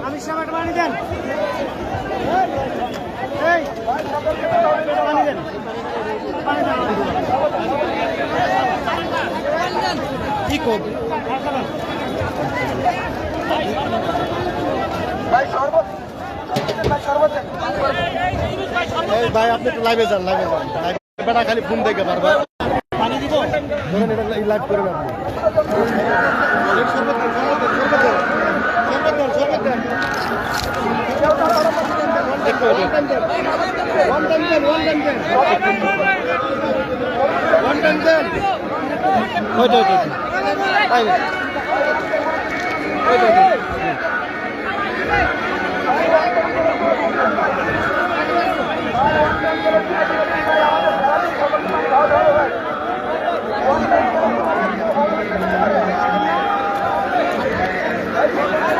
আমি সামাটা পানি দেন কি করবে ভাই আপনি একটু লাইভে যান বেটা খালি ফোন দেখে পারবে পানি দিব ধরেন এটা লাইভ করে নেব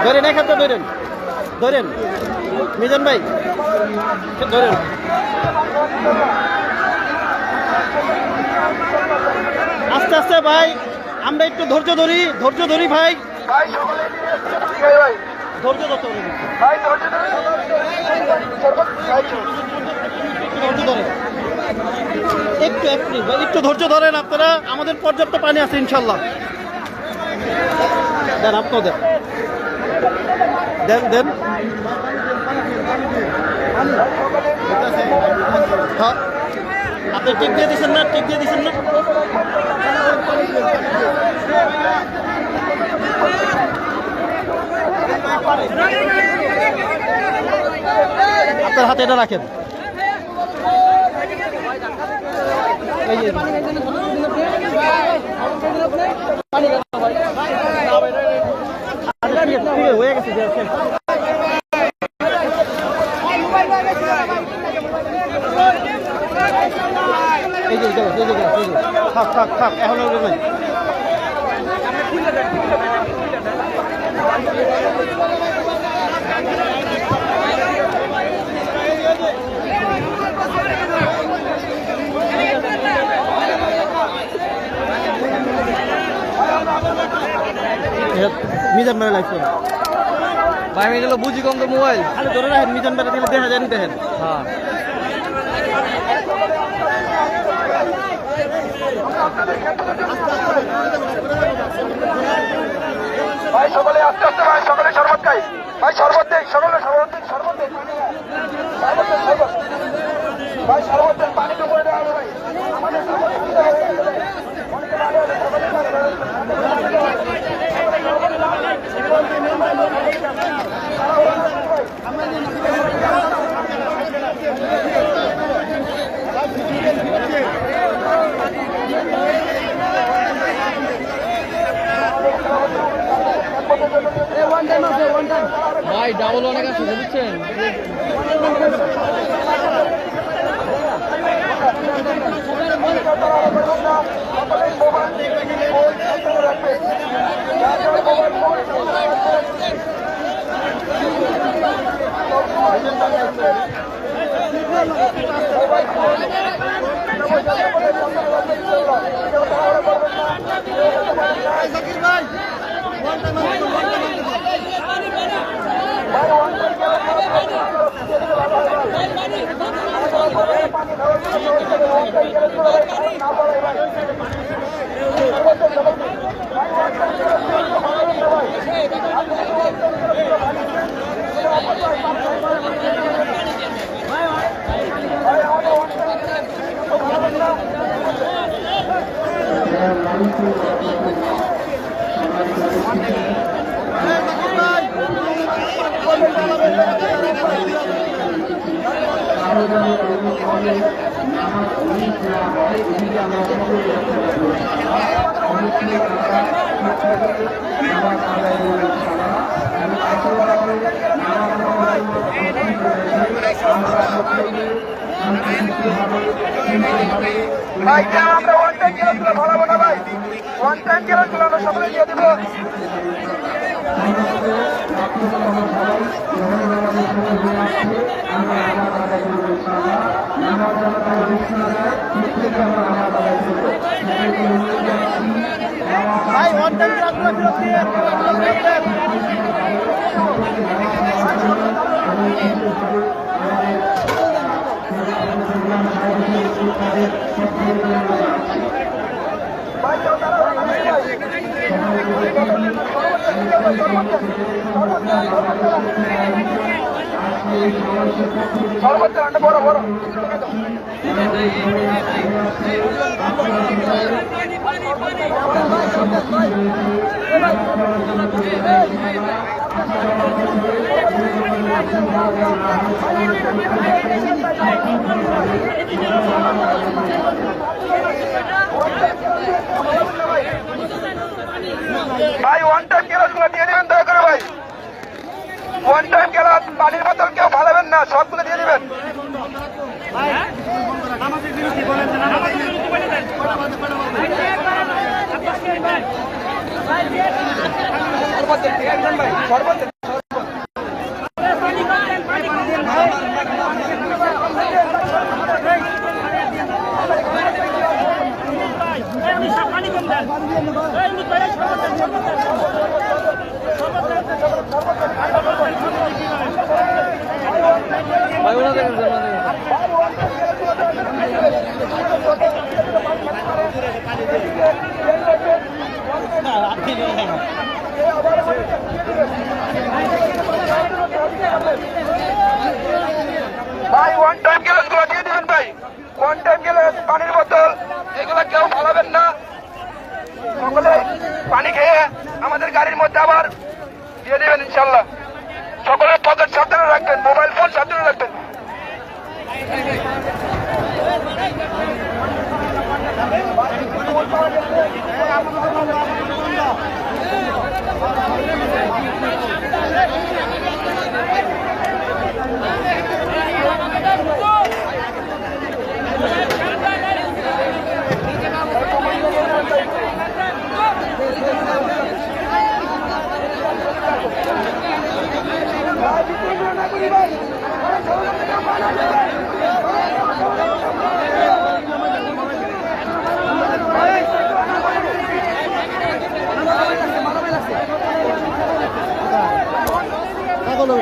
ধরেন এক হাতে ধরেন মিজান ভাই ধরেন আস্তে আস্তে ভাই আমরা একটু ধৈর্য ধরি ভাই ধৈর্য ধরতে হবে একটু ধৈর্য ধরেন আপনারা আমাদের পর্যাপ্ত পানি আছে ইনশাল্লাহ দেন আপনার দেন আপনি টিপ দিয়ে দিচ্ছেন না আপনার হাতে এটা রাখেন হয়ে গেছে থাক এখন মিজান মেরে লাইফ করে ভাই আমি গেল বুঝি কম তো মোবাইল খালি ধরে রাখেন মিজান মেরে দিলে দেখা যায় দেখেন হ্যাঁ ভাই সকলে আস্তে আস্তে ভাই সকলে শরবত খাই ভাই শরবত দেই সকলে শরবত দেই ভাই শরবত দেন পানি তো করে দেওয়া ভাই আমাদের ভাই ডাবল অনেক আছে বুঝছেন ভাই আমরা ওয়ান টাইম ভালো ভাই ওয়ান টাইম খেলার গুলো আমরা সকলে দিয়ে দেবো। ভাই ওয়ান টাইম খেলাগুলো ফেরত দিয়ে সর্বোচ্চ বড় বড় ভাই ওয়ান টাইম গ্লাসগুলো দিয়ে দিবেন দয়া করে ভাই। ওয়ান টাইম গ্লাস পানির বোতল কেউ ফালাবেন না, সবগুলো দিয়ে দিবেন। ভাই ওয়ান টাইম গ্লাসগুলো দিয়ে দিবেন ভাই। ওয়ান টাইম গ্লাস পানির বোতল এগুলো কেউ ফালাবেন না, সকলে পানি খেয়ে আমাদের গাড়ির মধ্যে আবার দিয়ে দেবেন ইনশাল্লাহ। সকলের পকেট সাবধানে রাখবেন, মোবাইল ফোন সাবধানে রাখবেন।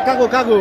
কাগো